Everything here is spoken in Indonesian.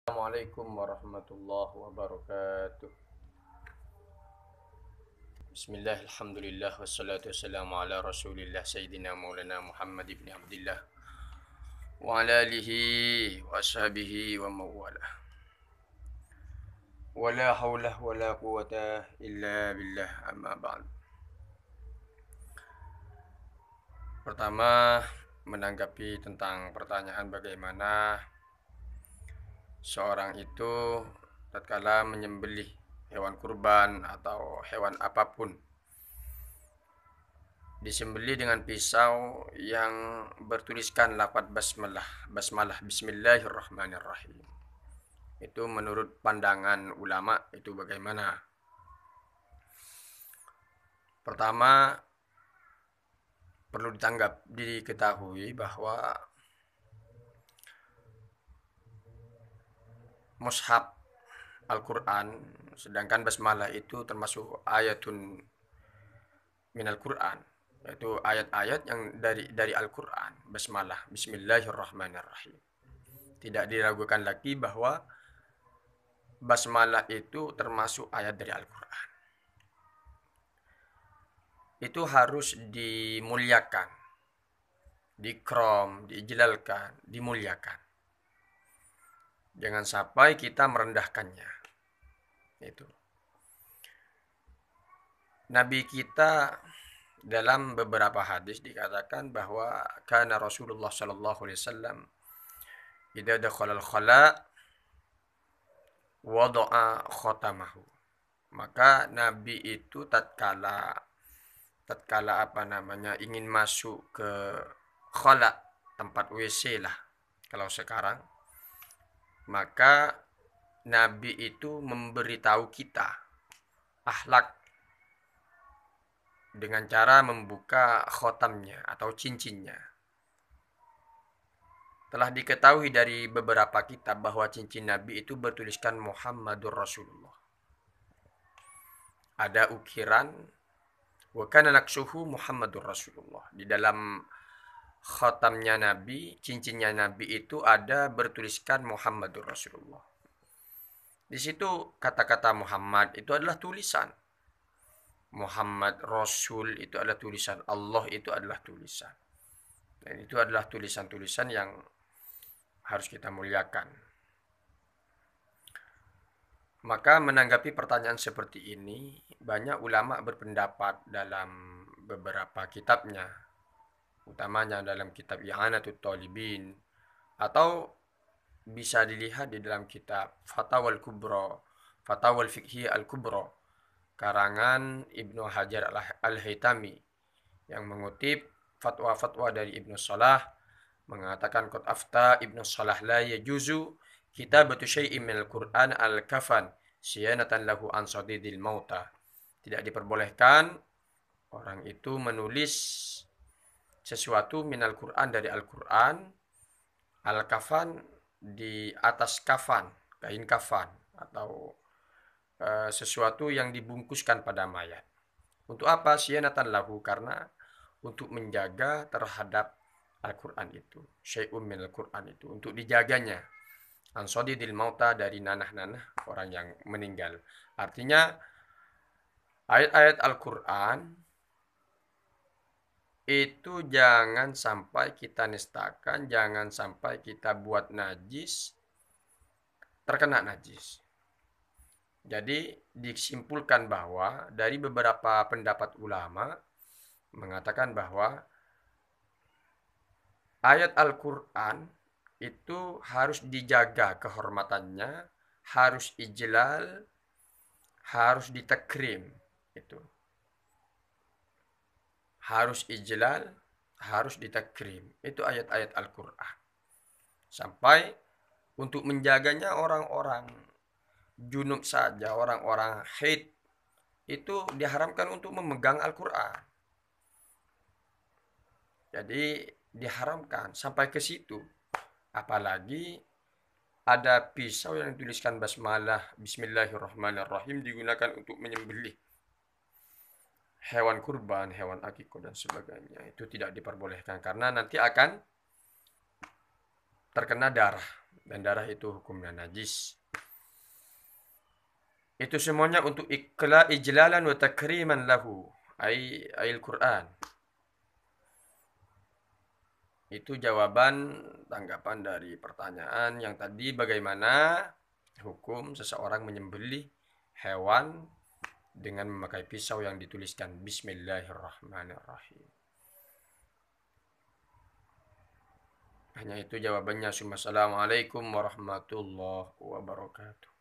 Assalamualaikum warahmatullahi wabarakatuh. Bismillah, alhamdulillah, wassalatu wassalamu ala rasulillah Sayyidina Maulana Muhammad ibn Abdillah wa ala alihi wa ashabihi wa mawalah. Wa la hawla wa la quwata illa billah, amma ba'd. Pertama, menanggapi tentang pertanyaan bagaimana seorang itu tatkala menyembelih hewan kurban atau hewan apapun, disembelih dengan pisau yang bertuliskan lafaz basmalah bismillahirrahmanirrahim. Itu menurut pandangan ulama itu bagaimana? Pertama, perlu diketahui bahwa mushaf Al-Quran, sedangkan basmalah itu termasuk ayatun minal Quran, yaitu ayat-ayat yang dari Al-Quran. Basmalah, bismillahirrahmanirrahim. Tidak diragukan lagi bahwa basmalah itu termasuk ayat dari Al-Quran. Itu harus dimuliakan, dikrom, diijlalkan, dimuliakan. Jangan sampai kita merendahkannya. Itu. Nabi kita dalam beberapa hadis dikatakan bahwa kana Rasulullah sallallahu alaihi wasallam idza dakhala al-khala wada'a khatamahu. Maka Nabi itu tatkala ingin masuk ke khala, tempat WC lah kalau sekarang, maka Nabi itu memberitahu kita akhlak dengan cara membuka khotamnya atau cincinnya. Telah diketahui dari beberapa kitab bahwa cincin Nabi itu bertuliskan Muhammadur Rasulullah. Ada ukiran wa kana naqshuhu Muhammadur Rasulullah. Di dalam khatamnya Nabi, cincinnya Nabi itu ada bertuliskan Muhammadur Rasulullah. Di situ kata-kata Muhammad itu adalah tulisan. Muhammad Rasul itu adalah tulisan. Allah itu adalah tulisan. Dan itu adalah tulisan-tulisan yang harus kita muliakan. Maka menanggapi pertanyaan seperti ini, banyak ulama berpendapat dalam beberapa kitabnya, utamanya dalam kitab I'anatul Talibin, atau bisa dilihat di dalam kitab Fatawal Kubra, Fatawal Fiqhi Al-Kubra, karangan Ibnu Hajar Al-Haytami, yang mengutip fatwa-fatwa dari Ibnu Salah, mengatakan qad afta Ibnu Salah la yajuzu kitabatu syai'in minal Qur'an al-kafan siyanatan lahu an sadidil mauta. Tidak diperbolehkan orang itu menulis sesuatu minal Qur'an dari Al-Qur'an, al-kafan di atas kafan, kain kafan, atau sesuatu yang dibungkuskan pada mayat. Untuk apa? Siyanatan lahu, karena untuk menjaga terhadap Al-Quran itu, syai'un min Al-Quran itu, untuk dijaganya, ansodidil mauta, dari nanah-nanah orang yang meninggal. Artinya ayat-ayat Al-Quran itu jangan sampai kita nistakan, jangan sampai kita buat najis, terkena najis. Jadi disimpulkan bahwa dari beberapa pendapat ulama mengatakan bahwa ayat Al-Quran itu harus dijaga kehormatannya, harus ijlal, harus ditakrim. Itu harus ijlal, harus ditakrim. Itu ayat-ayat Al-Quran. Sampai untuk menjaganya orang-orang junub saja, orang-orang haid, itu diharamkan untuk memegang Al-Quran. Jadi diharamkan sampai ke situ. Apalagi ada pisau yang dituliskan basmalah, bismillahirrahmanirrahim, digunakan untuk menyembelih hewan kurban, hewan akikah dan sebagainya. Itu tidak diperbolehkan karena nanti akan terkena darah. dan darah itu hukumnya najis. Itu semuanya untuk ijlalan wa takriman lahu, ayil Quran. Itu jawaban tanggapan dari pertanyaan yang tadi, bagaimana hukum seseorang menyembelih hewan dengan memakai pisau yang dituliskan Bismillahirrahmanirrahim. Hanya itu jawabannya. Assalamualaikum warahmatullahi wabarakatuh.